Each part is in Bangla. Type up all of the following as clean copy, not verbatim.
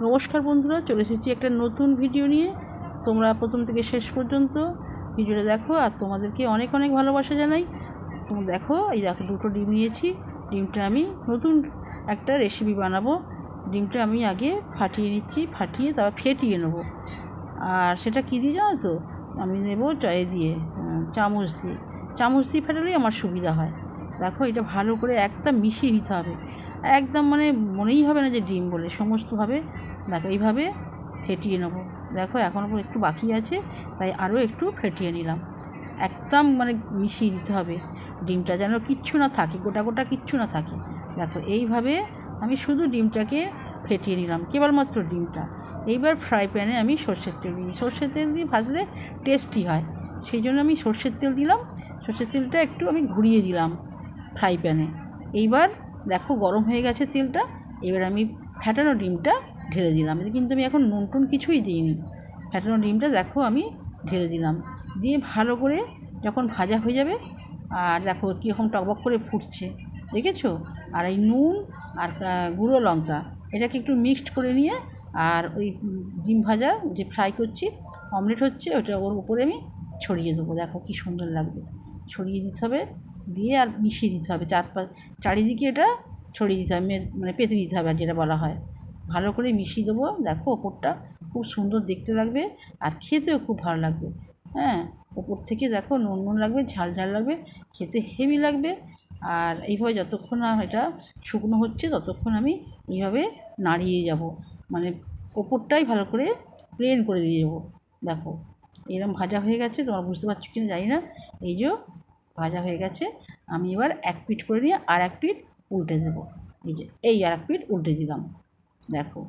নমস্কার বন্ধুরা, চলে এসেছি একটা নতুন ভিডিও নিয়ে। তোমরা প্রথম থেকে শেষ পর্যন্ত ভিডিওটা দেখো আর তোমাদেরকে অনেক অনেক ভালোবাসা জানাই। তোমরা দেখো, এই দেখো দুটো ডিম নিয়েছি। ডিমটা আমি নতুন একটা রেসিপি বানাবো। ডিমটা আমি আগে ফাটিয়ে নিচ্ছি, ফাটিয়ে তারপর ফেটিয়ে নেবো। আর সেটা কী দিয়ে জানো তো, আমি নেবো চামচ দিয়ে ফেটালেই আমার সুবিধা হয়। দেখো, এটা ভালো করে একদম মিশিয়ে নিতে হবে, একদম মানে মনেই হবে না যে ডিম বলে, সমস্তভাবে দেখো এইভাবে ফেটিয়ে নেবো। দেখো এখনও একটু বাকি আছে, তাই আরও একটু ফেটিয়ে নিলাম। একদম মানে মিশিয়ে দিতে হবে, ডিমটা যেন কিচ্ছু না থাকে, গোটা গোটা কিচ্ছু না থাকে। দেখো এইভাবে আমি শুধু ডিমটাকে ফেটিয়ে নিলাম, কেবলমাত্র ডিমটা। এইবার ফ্রাই প্যানে আমি সর্ষের তেল দিয়ে ভাজলে টেস্টি হয়, সেই জন্য আমি সর্ষের তেল দিলাম। সর্ষের তেলটা একটু আমি ঘুরিয়ে দিলাম ফ্রাই প্যানে। এইবার দেখো গরম হয়ে গেছে তেলটা। এবার আমি ফ্যাটানো ডিমটা ঢেলে দিলাম, কিন্তু আমি এখন নুন টুন কিছুই দিইনি। ফ্যাটানো ডিমটা দেখো আমি ঢেলে দিলাম, দিয়ে ভালো করে যখন ভাজা হয়ে যাবে, আর দেখো কীরকম টকবক করে ফুটছে, দেখেছো? আর এই নুন আর গুঁড়ো লঙ্কা এটাকে একটু মিক্সড করে নিয়ে, আর ওই ডিম ভাজা যে ফ্রাই করছি, অমলেট হচ্ছে, ওটা ওর উপরে আমি ছড়িয়ে দেবো। দেখো কী সুন্দর লাগবে, ছড়িয়ে দিতে হবে, দিয়ে আর মিশিয়ে দিতে হবে, চারিদিকে এটা ছড়িয়ে দিতে হবে, মানে পেতে দিতে হবে, আর যেটা বলা হয়। ভালো করে মিশিয়ে দেবো। দেখো ওপরটা খুব সুন্দর দেখতে লাগবে, আর খেতেও খুব ভালো লাগবে। হ্যাঁ, ওপর থেকে দেখো নুন নুন লাগবে, ঝাল ঝাল লাগবে, খেতে হেভি লাগবে। আর এইভাবে যতক্ষণ না এটা শুকনো হচ্ছে, ততক্ষণ আমি এইভাবে নাড়িয়ে যাব, মানে ওপরটাই ভালো করে প্লেন করে দিয়ে যাবো। দেখো এরকম ভাজা হয়ে গেছে, তোমরা বুঝতে পারছো কিনা জানি না। এই যে ভাজা হয়ে গেছে, আমি এবার এক পিঠ করে নিয়ে আর এক পিঠ উল্টে দেবো। এই আর এক পিঠ উল্টে দিলাম। দেখো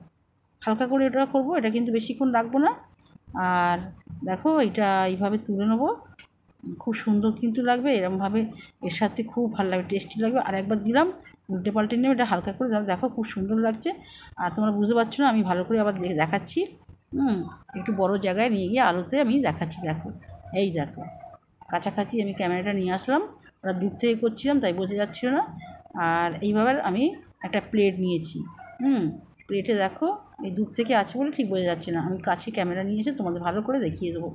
হালকা করে এটা করবো, এটা কিন্তু বেশিক্ষণ রাখবো না। আর দেখো এটা এইভাবে তুলে নেবো, খুব সুন্দর কিন্তু লাগবে এরকমভাবে, এর সাথে খুব ভালো লাগবে, টেস্টি লাগবে। আর একবার দিলাম, উল্টে পাল্টে নিয়ে এটা হালকা করে দিলাম। দেখো খুব সুন্দর লাগছে। আর তোমরা বুঝতে পারছো না, আমি ভালো করে আবার দেখাচ্ছি। একটু বড় জায়গায় নিয়ে গিয়ে আলোতে আমি দেখাচ্ছি। দেখো এই দেখো, কাছাকাছি আমি ক্যামেরাটা নিয়ে আসলাম, ওরা দূর থেকে করছিলাম তাই বোঝা যাচ্ছিল না। আর এইভাবে আমি একটা প্লেট নিয়েছি। প্লেটে দেখো এই দূর থেকে আছে বলে ঠিক বোঝা যাচ্ছে না, আমি কাছে ক্যামেরা নিয়ে এসে তোমাদের ভালো করে দেখিয়ে দেবো।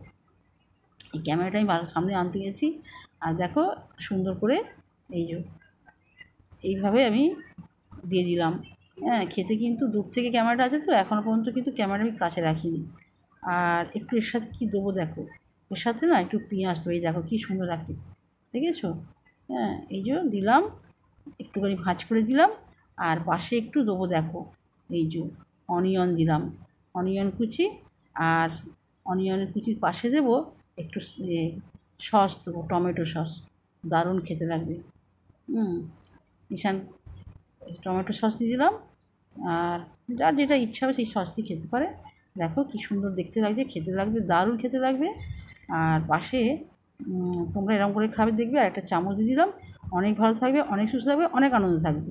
এই ক্যামেরাটা আমি ভালো সামনে আনতে গেছি, আর দেখো সুন্দর করে এইভাবে আমি দিয়ে দিলাম। হ্যাঁ, খেতে কিন্তু দূর থেকে ক্যামেরাটা আছে তো, এখনও পর্যন্ত কিন্তু ক্যামেরা আমি কাছে রাখিনি। আর একটু এর সাথে কী দেবো দেখো, এর সাথে না একটু পেঁয়াজ দেবো। এই দেখো কী সুন্দর লাগছে, দেখেছো? হ্যাঁ, দিলাম, একটুখানি ভাঁজ করে দিলাম। আর পাশে একটু দেবো, দেখো অনিয়ন দিলাম, অনিয়ন কুচি। আর অনিয়নের কুচির পাশে দেবো একটু সস দেবো, টমেটো সস, দারুণ খেতে লাগবে। নিশান টমেটো সস দিয়ে দিলাম। আর যার যেটা ইচ্ছা হবে সেই সস দিয়ে খেতে পারে। দেখো কী সুন্দর দেখতে লাগছে, খেতে লাগবে, দারুণ খেতে লাগবে। আর পাশে তোমরা এরকম করে খাবে দেখবে, আর একটা চামচ দিয়ে দিলাম। অনেক ভালো থাকবে, অনেক সুস্থ থাকবে, অনেক আনন্দ থাকবে।